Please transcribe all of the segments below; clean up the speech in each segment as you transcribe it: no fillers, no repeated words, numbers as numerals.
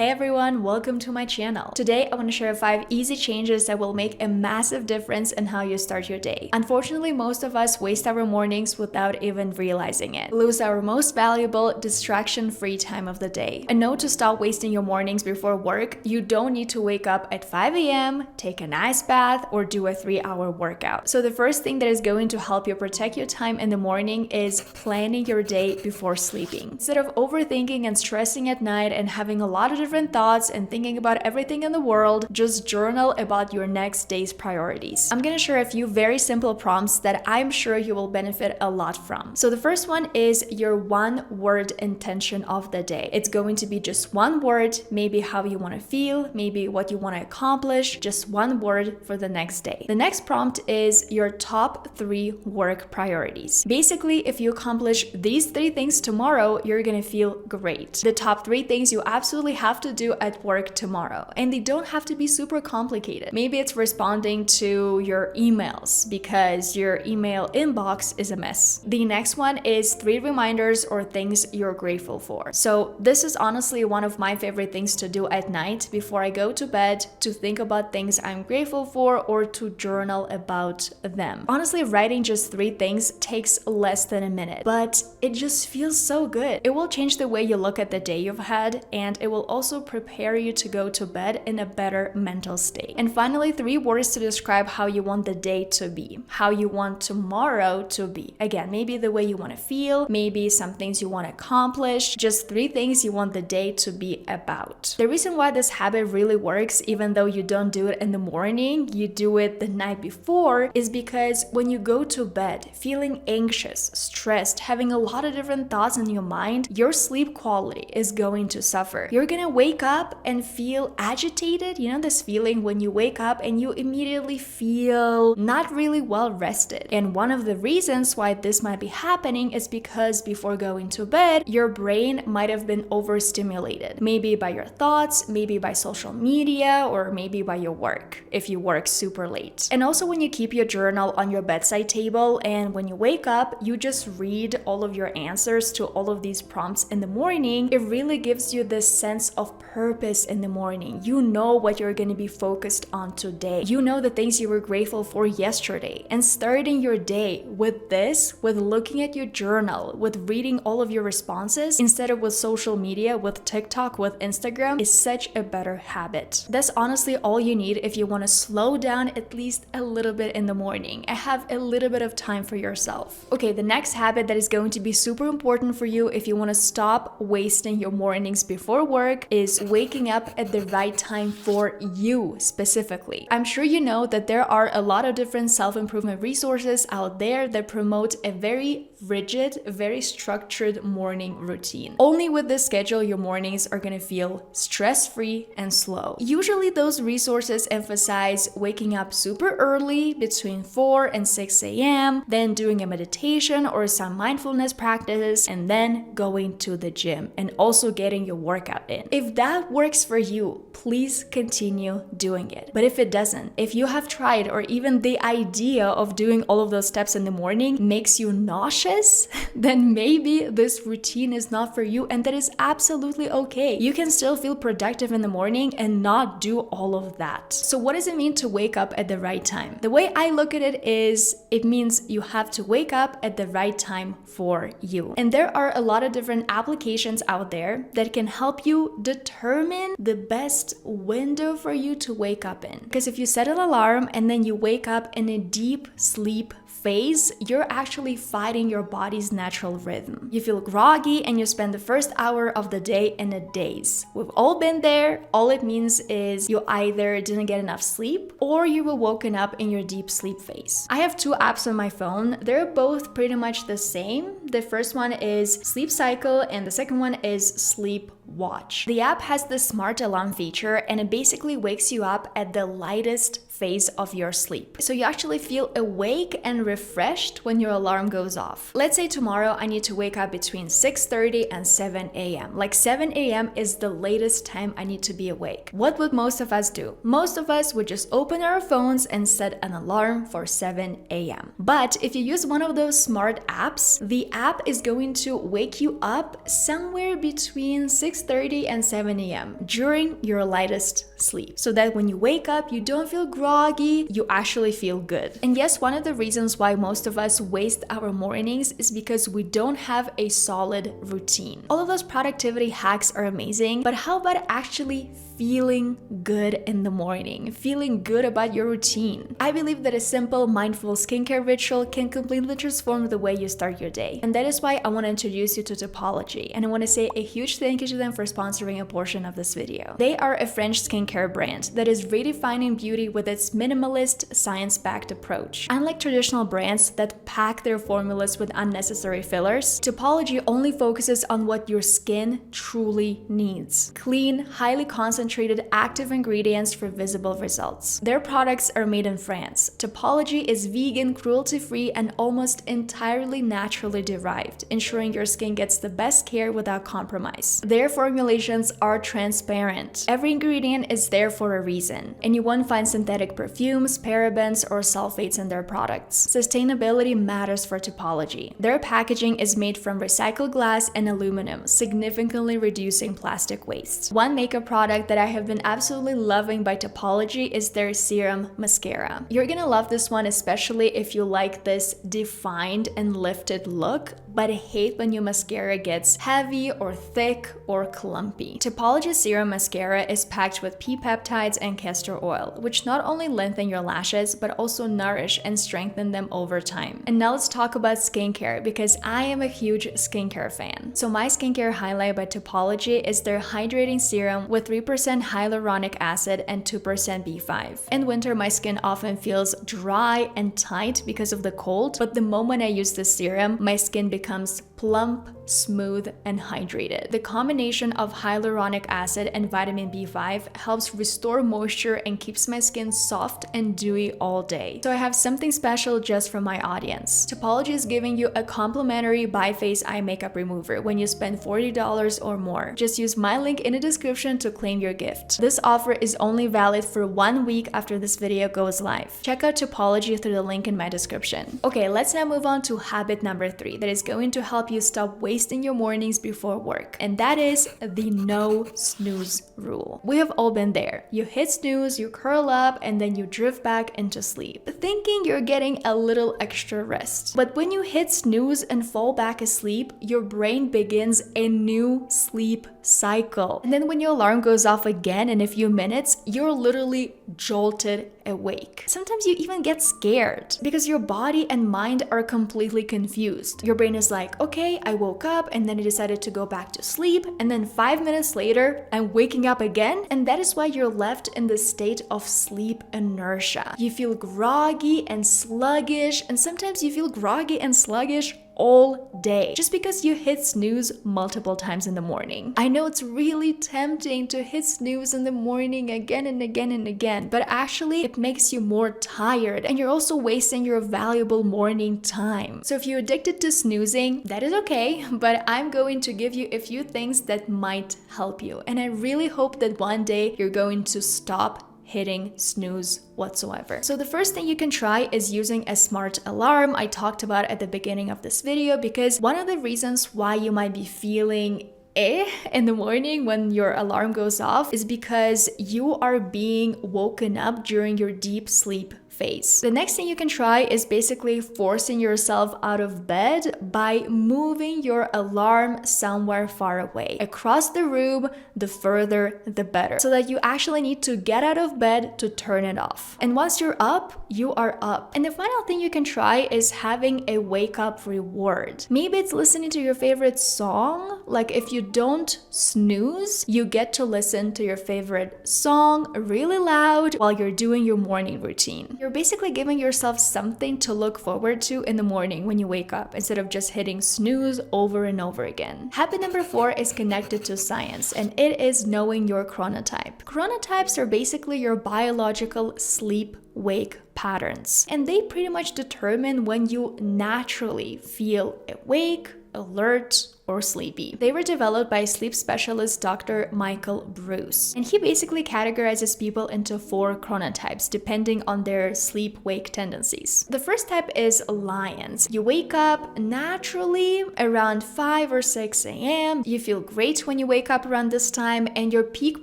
Hey everyone, welcome to my channel. Today I want to share 5 easy changes that will make a massive difference in how you start your day. Unfortunately, most of us waste our mornings without even realizing it. Lose our most valuable, distraction-free time of the day. A note to stop wasting your mornings before work: you don't need to wake up at 5 a.m., take a nice bath, or do a 3-hour workout. So the first thing that is going to help you protect your time in the morning is planning your day before sleeping. Instead of overthinking and stressing at night and having a lot of different thoughts and thinking about everything in the world, just journal about your next day's priorities. I'm gonna share a few very simple prompts that I'm sure you will benefit a lot from. So the first one is your one-word intention of the day. It's going to be just one word, maybe how you want to feel, maybe what you want to accomplish, just one word for the next day. The next prompt is your top 3 work priorities. Basically, if you accomplish these 3 things tomorrow, you're gonna feel great. The top 3 things you absolutely have to do at work tomorrow, and they don't have to be super complicated. Maybe it's responding to your emails because your email inbox is a mess. The next one is 3 reminders or things you're grateful for. So this is honestly one of my favorite things to do at night before I go to bed, to think about things I'm grateful for or to journal about them. Honestly, writing just 3 things takes less than a minute, but it just feels so good. It will change the way you look at the day you've had, and it will also prepare you to go to bed in a better mental state. And finally, 3 words to describe how you want the day to be, how you want tomorrow to be. Again, maybe the way you want to feel, maybe some things you want to accomplish, just 3 things you want the day to be about. The reason why this habit really works, even though you don't do it in the morning, you do it the night before, is because when you go to bed feeling anxious, stressed, having a lot of different thoughts in your mind, your sleep quality is going to suffer. You're gonna wake up and feel agitated. You know this feeling when you wake up and you immediately feel not really well rested. And one of the reasons why this might be happening is because before going to bed, your brain might have been overstimulated. Maybe by your thoughts, maybe by social media, or maybe by your work, if you work super late. And also when you keep your journal on your bedside table and when you wake up, you just read all of your answers to all of these prompts in the morning, it really gives you this sense of purpose in the morning. You know what you're going to be focused on today. You know the things you were grateful for yesterday. And starting your day with this, with looking at your journal, with reading all of your responses, instead of with social media, with TikTok, with Instagram, is such a better habit. That's honestly all you need if you want to slow down at least a little bit in the morning and have a little bit of time for yourself. Okay, the next habit that is going to be super important for you if you want to stop wasting your mornings before work is waking up at the right time for you specifically. I'm sure you know that there are a lot of different self-improvement resources out there that promote a very rigid, very structured morning routine. Only with this schedule, your mornings are gonna feel stress-free and slow. Usually those resources emphasize waking up super early, between 4 and 6 a.m., then doing a meditation or some mindfulness practices, and then going to the gym and also getting your workout in. If that works for you, please continue doing it. But if it doesn't, if you have tried or even the idea of doing all of those steps in the morning makes you nauseous, then maybe this routine is not for you, and that is absolutely okay. You can still feel productive in the morning and not do all of that. So what does it mean to wake up at the right time? The way I look at it is, it means you have to wake up at the right time for you. And there are a lot of different applications out there that can help you determine the best window for you to wake up in. Because if you set an alarm and then you wake up in a deep sleep phase, you're actually fighting your body's natural rhythm. You feel groggy and you spend the first hour of the day in a daze. We've all been there. All it means is you either didn't get enough sleep or you were woken up in your deep sleep phase. I have 2 apps on my phone. They're both pretty much the same. The first one is Sleep Cycle and the second one is Sleep Watch. The app has the smart alarm feature and it basically wakes you up at the lightest phase of your sleep. So you actually feel awake and and refreshed when your alarm goes off. Let's say tomorrow I need to wake up between 6:30 and 7 a.m. Like 7 a.m. is the latest time I need to be awake. What would most of us do? Most of us would just open our phones and set an alarm for 7 a.m. But if you use one of those smart apps, the app is going to wake you up somewhere between 6:30 and 7 a.m. during your lightest sleep, so that when you wake up, you don't feel groggy, you actually feel good. And yes, one of the reasons why most of us waste our mornings is because we don't have a solid routine. All of those productivity hacks are amazing, but how about actually feeling good in the morning, feeling good about your routine? I believe that a simple mindful skincare ritual can completely transform the way you start your day. And that is why I want to introduce you to Typology, and I want to say a huge thank you to them for sponsoring a portion of this video. They are a French skincare brand that is redefining beauty with its minimalist, science-backed approach. Unlike traditional brands that pack their formulas with unnecessary fillers, Typology only focuses on what your skin truly needs: clean, highly concentrated active ingredients for visible results. Their products are made in France. Typology is vegan, cruelty-free, and almost entirely naturally derived, ensuring your skin gets the best care without compromise. Their formulations are transparent. Every ingredient is there for a reason, and you won't find synthetic perfumes, parabens, or sulfates in their products. Sustainability matters for Typology. Their packaging is made from recycled glass and aluminum, significantly reducing plastic waste. One makeup product that I have been absolutely loving by Typology is their serum mascara. You're gonna love this one, especially if you like this defined and lifted look, but hate when your mascara gets heavy or thick or clumpy. Typology serum mascara is packed with pea peptides and castor oil, which not only lengthen your lashes, but also nourish and strengthen them over time. And now let's talk about skincare, because I am a huge skincare fan. So my skincare highlight by Typology is their hydrating serum with 3% hyaluronic acid and 2% B5. In winter, my skin often feels dry and tight because of the cold, but the moment I use this serum, my skin becomes plump, smooth, and hydrated. The combination of hyaluronic acid and vitamin B5 helps restore moisture and keeps my skin soft and dewy all day. So I have something special just for my audience. Typology is giving you a complimentary bi-phase eye makeup remover when you spend $40 or more. Just use my link in the description to claim your gift. This offer is only valid for 1 week after this video goes live. Check out Typology through the link in my description. Okay, let's now move on to habit number 3 that is going to help you stop wasting your mornings before work, and that is the no snooze rule. We have all been there. You hit snooze, you curl up, and then you drift back into sleep, thinking you're getting a little extra rest. But when you hit snooze and fall back asleep, your brain begins a new sleep cycle. And then when your alarm goes off again in a few minutes, you're literally jolted awake. Sometimes you even get scared because your body and mind are completely confused. Your brain is like, okay, I woke up and then I decided to go back to sleep, and then 5 minutes later, I'm waking up again, and that is why you're left in the state of sleep inertia. You feel groggy and sluggish, and sometimes you feel groggy and sluggish all day just because you hit snooze multiple times in the morning. I know it's really tempting to hit snooze in the morning again and again and again, but actually it makes you more tired, and you're also wasting your valuable morning time. So if you're addicted to snoozing, that is okay, but I'm going to give you a few things that might help you, and I really hope that one day you're going to stop hitting snooze whatsoever. So the first thing you can try is using a smart alarm I talked about at the beginning of this video, because one of the reasons why you might be feeling in the morning when your alarm goes off is because you are being woken up during your deep sleep phase. The next thing you can try is basically forcing yourself out of bed by moving your alarm somewhere far away. Across the room, the further the better, so that you actually need to get out of bed to turn it off. And once you're up, you are up. And the final thing you can try is having a wake up reward. Maybe it's listening to your favorite song. Like if you don't snooze, you get to listen to your favorite song really loud while you're doing your morning routine. Your You're basically giving yourself something to look forward to in the morning when you wake up instead of just hitting snooze over and over again. Habit number 4 is connected to science, and it is knowing your chronotype. Chronotypes are basically your biological sleep-wake patterns, and they pretty much determine when you naturally feel awake, alert, or sleepy. They were developed by sleep specialist Dr. Michael Bruce, and he basically categorizes people into 4 chronotypes depending on their sleep-wake tendencies. The first type is lions. You wake up naturally around 5 or 6 a.m. You feel great when you wake up around this time, and your peak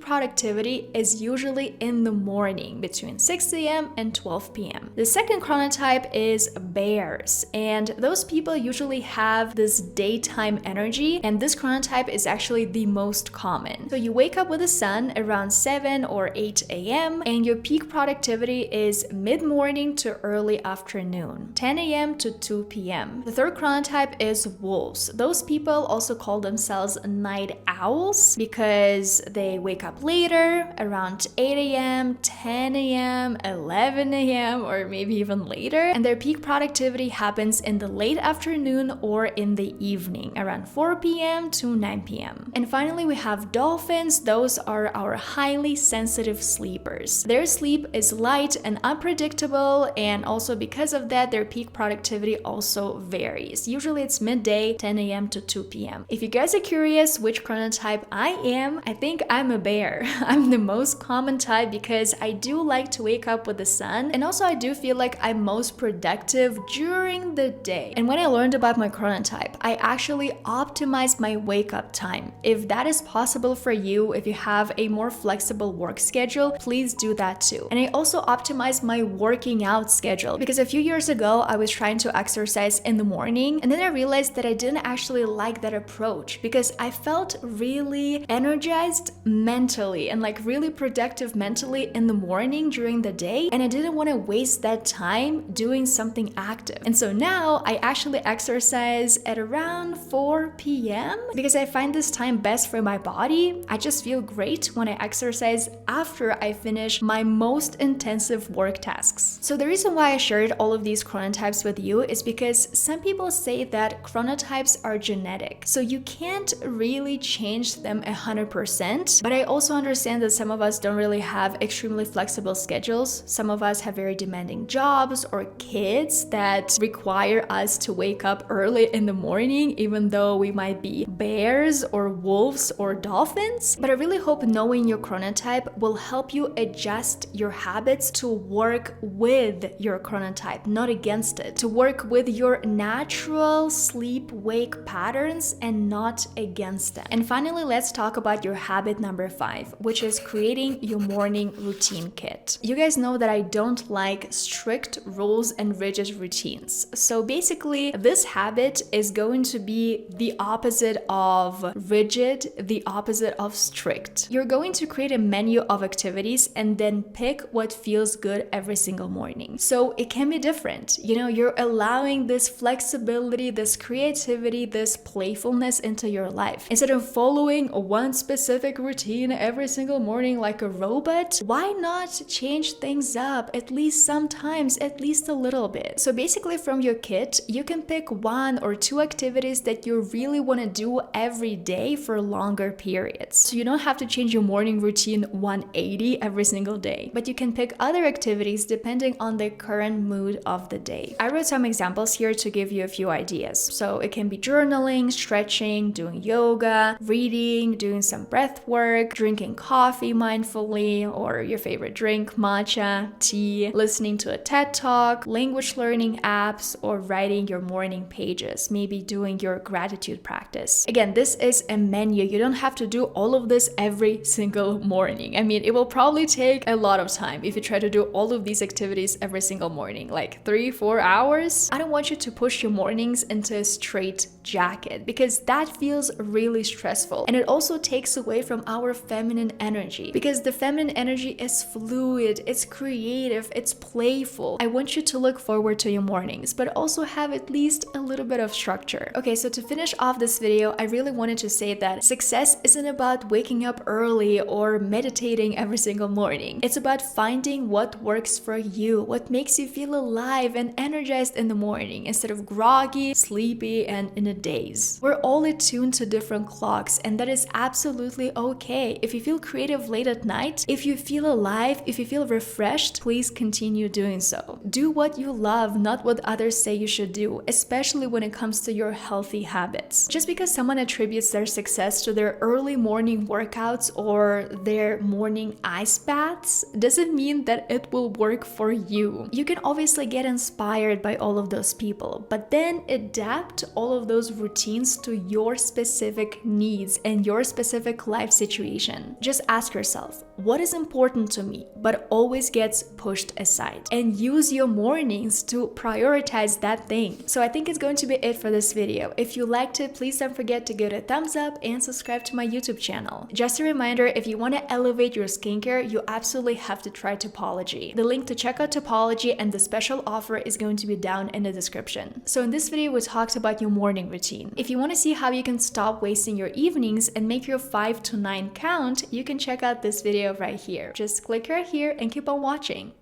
productivity is usually in the morning between 6 a.m. and 12 p.m. The second chronotype is bears, and those people usually have this daytime energy, and this chronotype is actually the most common. So you wake up with the sun around 7 or 8 a.m. and your peak productivity is mid-morning to early afternoon, 10 a.m. to 2 p.m. The third chronotype is wolves. Those people also call themselves night owls because they wake up later, around 8 a.m., 10 a.m., 11 a.m., or maybe even later, and their peak productivity happens in the late afternoon or in the evening, around 4 p.m. to 9 p.m. And finally, we have dolphins. Those are our highly sensitive sleepers. Their sleep is light and unpredictable, and also because of that, their peak productivity also varies. Usually it's midday, 10 a.m. to 2 p.m. If you guys are curious which chronotype I am, I think I'm a bear. I'm the most common type because I do like to wake up with the sun, and also I do feel like I'm most productive during the day. And when I learned about my chronotype, I actually optimize my wake up time. If that is possible for you, if you have a more flexible work schedule, please do that too. And I also optimize my working out schedule because a few years ago I was trying to exercise in the morning, and then I realized that I didn't actually like that approach because I felt really energized mentally and like really productive mentally in the morning during the day, and I didn't want to waste that time doing something active. And so now I actually exercise at around 4 p.m. because I find this time best for my body. I just feel great when I exercise after I finish my most intensive work tasks. So the reason why I shared all of these chronotypes with you is because some people say that chronotypes are genetic, so you can't really change them 100%. But I also understand that some of us don't really have extremely flexible schedules. Some of us have very demanding jobs or kids that require us to wake up early in the morning, even though we might be bears or wolves or dolphins. But I really hope knowing your chronotype will help you adjust your habits to work with your chronotype, not against it, to work with your natural sleep-wake patterns and not against them. And finally, let's talk about your habit number 5, which is creating your morning routine kit. You guys know that I don't like strict rules and rigid routines. So basically, this habit is going to be the opposite of rigid, the opposite of strict. You're going to create a menu of activities and then pick what feels good every single morning. So it can be different. You know, you're allowing this flexibility, this creativity, this playfulness into your life. Instead of following one specific routine every single morning like a robot, why not change things up at least sometimes, at least a little bit? So basically from your kit, you can pick 1 or 2 activities that you really want to do every day for longer periods. So you don't have to change your morning routine 180 every single day, but you can pick other activities depending on the current mood of the day. I wrote some examples here to give you a few ideas. So it can be journaling, stretching, doing yoga, reading, doing some breath work, drinking coffee mindfully, or your favorite drink, matcha, tea, listening to a TED Talk, language learning apps, or writing your morning pages, maybe doing your gratitude practice. Again, this is a menu. You don't have to do all of this every single morning. I mean, it will probably take a lot of time if you try to do all of these activities every single morning, like 3-4 hours. I don't want you to push your mornings into a straight jacket, because that feels really stressful. And it also takes away from our feminine energy, because the feminine energy is fluid, it's creative, it's playful. I want you to look forward to your mornings, but also have at least a little bit of structure. Okay, so to finish off this video, I really wanted to say that success isn't about waking up early or meditating every single morning. It's about finding what works for you, what makes you feel alive and energized in the morning instead of groggy, sleepy, and in a daze. We're all attuned to different clocks, and that is absolutely okay. If you feel creative late at night, if you feel alive, if you feel refreshed, please continue doing so. Do what you love, not what others say you should do, especially when it comes to your healthy habits. Just because someone attributes their success to their early morning workouts or their morning ice baths doesn't mean that it will work for you. You can obviously get inspired by all of those people, but then adapt all of those routines to your specific needs and your specific life situation. Just ask yourself, what is important to me but always gets pushed aside? And use your mornings to prioritize that thing. So I think it's going to be it for this video. If you liked it, please don't forget to give it a thumbs up and subscribe to my YouTube channel. Just a reminder, if you want to elevate your skincare, you absolutely have to try Typology. The link to check out Typology and the special offer is going to be down in the description. So in this video, we talked about your morning routine. If you want to see how you can stop wasting your evenings and make your 5 to 9 count, you can check out this video right here. Just click right here and keep on watching.